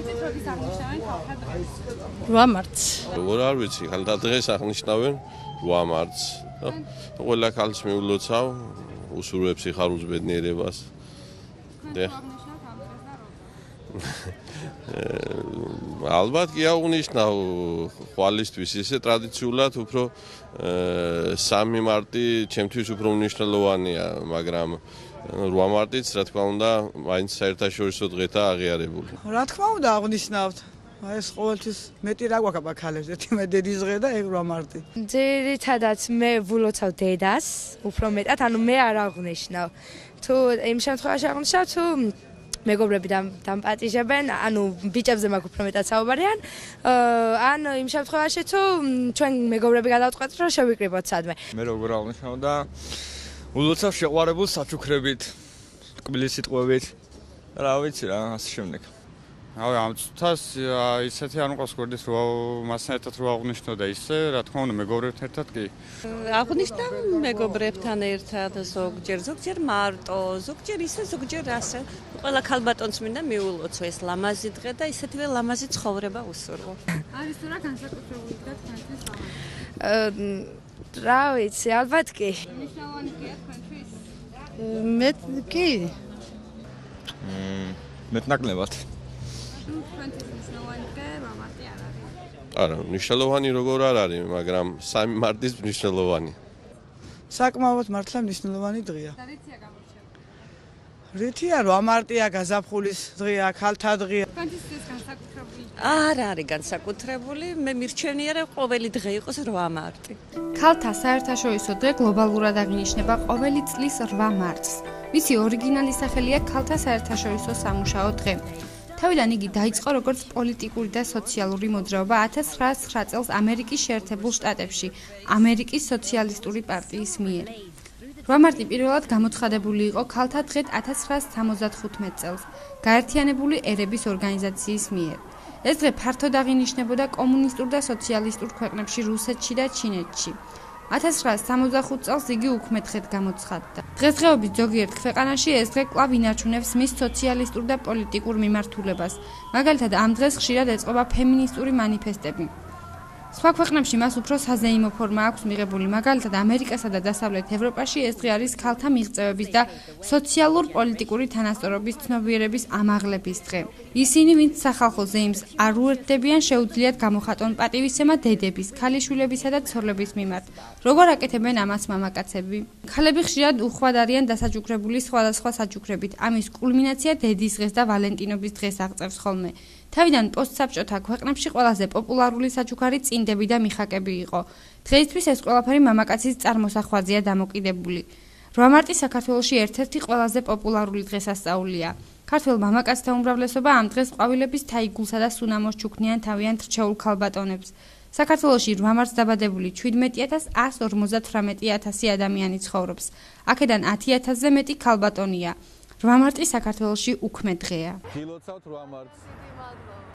იცით როდის აღნიშნავენ ქალთა დღეს? 8 მარტს. როგორ არ ვიცი, ქალთა დღეს აღნიშნავენ 8 მარტს. ყველა ქალს მიულოცავ, უსურვებ სიხარულს, ბედნიერებას. ალბათ კი აღნიშნავ ხვალისთვის ისე ტრადიციულად უფრო 3 მარტი ჩემთვის უფრო მნიშვნელოვანია, მაგრამ 8 მარტიც რა თქმა უნდა მაინც საერთაშორისო დღეთაა აღიარებული. რა თქმა უნდა აღნიშნავთ. ეს ყოველთვის მეტი რა გვაქვს აბა ქალებს, ერთი მე დედის დღე და ეგ 8 მარტი. ძირითადად მე ვულოცავ დედას, უფრო მეტად, ანუ მე არ აღნიშნავ. თუ იმ შემთხვევაში აღნიშნავ, თუ მეგობრები დამპატიჟებენ, ანუ ბიჭებზე მაქვს უფრო მეტად საუბარიან, ან იმ შემთხვევაში თუ ჩვენ მეგობრები გადავწყვეტთ, რომ შევიკრიბოთ სადმე. მე როგორ აღნიშნავ და ულოცავ შეყვარებულ საჩუქრებით, ტკბილი სიტყვებით. რა ვიცი რა, ასე შემდეგ. ავი ამ წუთას ისეთი არ მყავს გვერდის რო მასთან ერთად რო აღნიშნო და ისე რა თქმა უნდა მეგობრებთან ერთად კი აღნიშნავ მეგობრებთან ერთად ზოგჯერ მარტო ზოგჯერ ისე ზოგჯერ ასე ყველა ქალბატონს მინდა მიულოცო ეს ლამაზი დღე და ისეთივე ლამაზი ცხოვრება უსურვო არის თუ რა განსაკუთრებული დღე თქვენთვის? რა ვიცი, ალბათ კი. მნიშვნელოვანი დღეა თქვენთვის? მე კი. მეტნაკლებად. თქვენთვის მნიშვნელოვანი დღე 8 მარტი არ არის. არა, მნიშვნელოვანი როგორ არ არის, მაგრამ 3 მარტის მნიშვნელოვანი. საკმაოდ მართლა მნიშვნელოვანი დღეა. და რითია გამორჩეული? რითია 8 მარტია, გაზაფხულის დღეა, ქალთა დღეა. თქვენთვის ეს განსაკუთრებული არ არის განსაკუთრებული მე მირჩენია რომ ყოველი დღე იყოს 8 მარტი ქალთა საერთაშორისო დღე გლობალურად აღინიშნება ყოველი წლის 8 მარტს. მისი ორიგინალი სახელია ქალთა საერთაშორისო სამუშაო დღე. თავიდან იგი დაიწყო როგორც პოლიტიკური და სოციალური მოძრაობა 1909 წელს ამერიკის შეერთებულ შტატებში, ამერიკის სოციალისტური პარტიის მიერ. 8 მარტი პირველად გამოცხადებული იყო ქალთა დღედ 1975 წელს, გაერთიანებული ერების ორგანიზაციის მიერ. ეს დღე ფართოდ აღინიშნებოდა კომუნისტურ და სოციალისტურ ქვეყნებში რუსეთში და ჩინეთში. 1965 წელს იგი უქმედ დღედ გამოცხადდა. დღესდღეობით ზოგიერთ ქვეყანაში ეს დღე კვლავ ინარჩუნებს მის სოციალისტურ და პოლიტიკურ მიმართულებას. მაგალითად, ამ დღეს ხშირად ეწყობა ფემინისტური მანიფესტები. სხვა ქვეყნებში მას უფრო საზეიმო ფორმა აქვს მიღებული, მაგალითად, ამერიკასა და დასავლეთ ევროპაში ეს დღე არის ქალთა მიღწევების და სოციალურ-პოლიტიკური თანასწორობის ცნობიერების ამაღლების დღე. ისინი, ვინც სახალხო ზეიმს არ უერთდებიან, შეუძლიათ გამოხატონ პატივისცემა დედების, ქალიშვილებისა და ცოლების მიმართ. როგორ აკეთებენ ამას მამაკაცები? ქალები ხშირად უხვად არიან დასაჯუქრებული სხვადასხვა საჯუქრებით. ამის კულმინაცია დედის დღეს და ვალენტინობის დღეს აღწევს ხოლმე. თავიდან პოსტსაბჭოთა ქვეყნებში ყველაზე პოპულარული საჩუქარი წინდები და მიხაკები იყო. დღეისთვის ეს ყველაფერი მამაკაცის წარმოსახვაზეა დამოკიდებული. 8 მარტი საქართველოში ერთ-ერთი ყველაზე პოპულარული დღესასწაულია. ქართველ მამაკაცთა უმრავლესობა ამ დღეს ყვავილების თაიგულსა და სუნამოს ჩუქნიან თავიანთ რჩეულ ქალბატონებს. საქართველოში 8 მარტს დაბადებული 17,158 ადამიანი ცხოვრობს. აქედან 10,000-ზე მეტი ქალბატონია. 8 მარტი საქართველოში უქმე დღეა. გილოცავთ 8 მარტს.